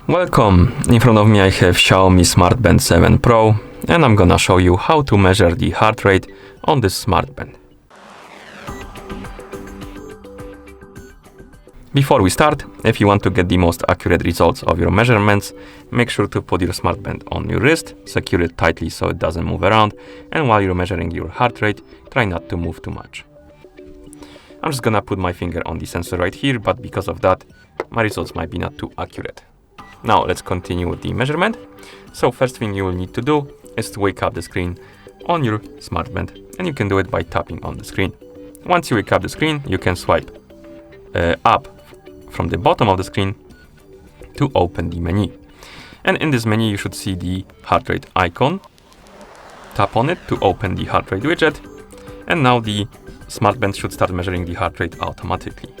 Welcome! In front of me I have Xiaomi Smart Band 7 Pro and I'm gonna show you how to measure the heart rate on this smart band. Before we start, if you want to get the most accurate results of your measurements, make sure to put your smart band on your wrist, secure it tightly so it doesn't move around, and while you're measuring your heart rate, try not to move too much. I'm just gonna put my finger on the sensor right here, but because of that, my results might be not too accurate. Now let's continue with the measurement. So first thing you will need to do is to wake up the screen on your smart band, and you can do it by tapping on the screen. Once you wake up the screen, you can swipe up from the bottom of the screen to open the menu. And in this menu you should see the heart rate icon. Tap on it to open the heart rate widget, and now the smart band should start measuring the heart rate automatically.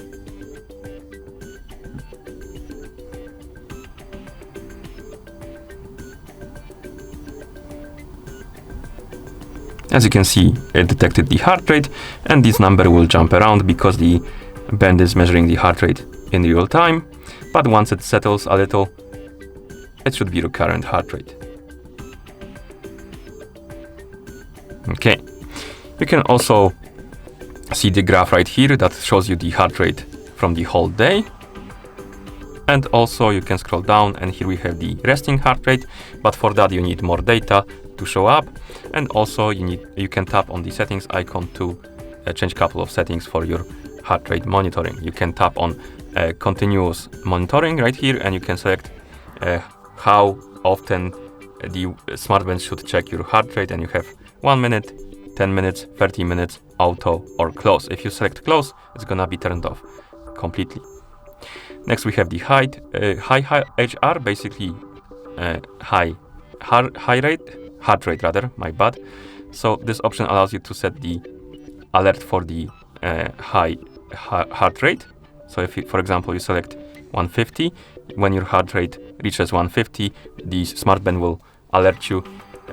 As you can see, it detected the heart rate, and this number will jump around because the band is measuring the heart rate in real time, but once it settles a little, it should be your current heart rate. Okay, you can also see the graph right here that shows you the heart rate from the whole day. And also you can scroll down, and here we have the resting heart rate, but for that you need more data to show up. And also you can tap on the settings icon to change a couple of settings for your heart rate monitoring. You can tap on continuous monitoring right here, and you can select how often the smart band should check your heart rate, and you have 1 minute, 10 minutes, 30 minutes, auto or close. If you select close, it's gonna be turned off completely. Next we have the high HR, basically heart rate rather, my bad. So this option allows you to set the alert for the high heart rate. So if for example you select 150, when your heart rate reaches 150, the smart band will alert you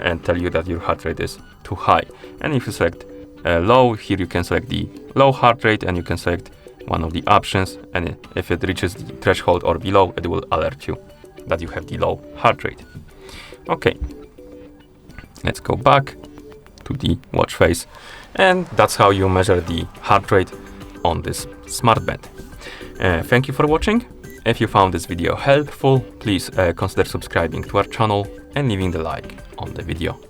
and tell you that your heart rate is too high. And if you select low, here you can select the low heart rate, and you can select one of the options, and if it reaches the threshold or below, it will alert you that you have the low heart rate. Okay, let's go back to the watch face, and that's how you measure the heart rate on this smart band. Thank you for watching. If you found this video helpful, please consider subscribing to our channel and leaving the like on the video.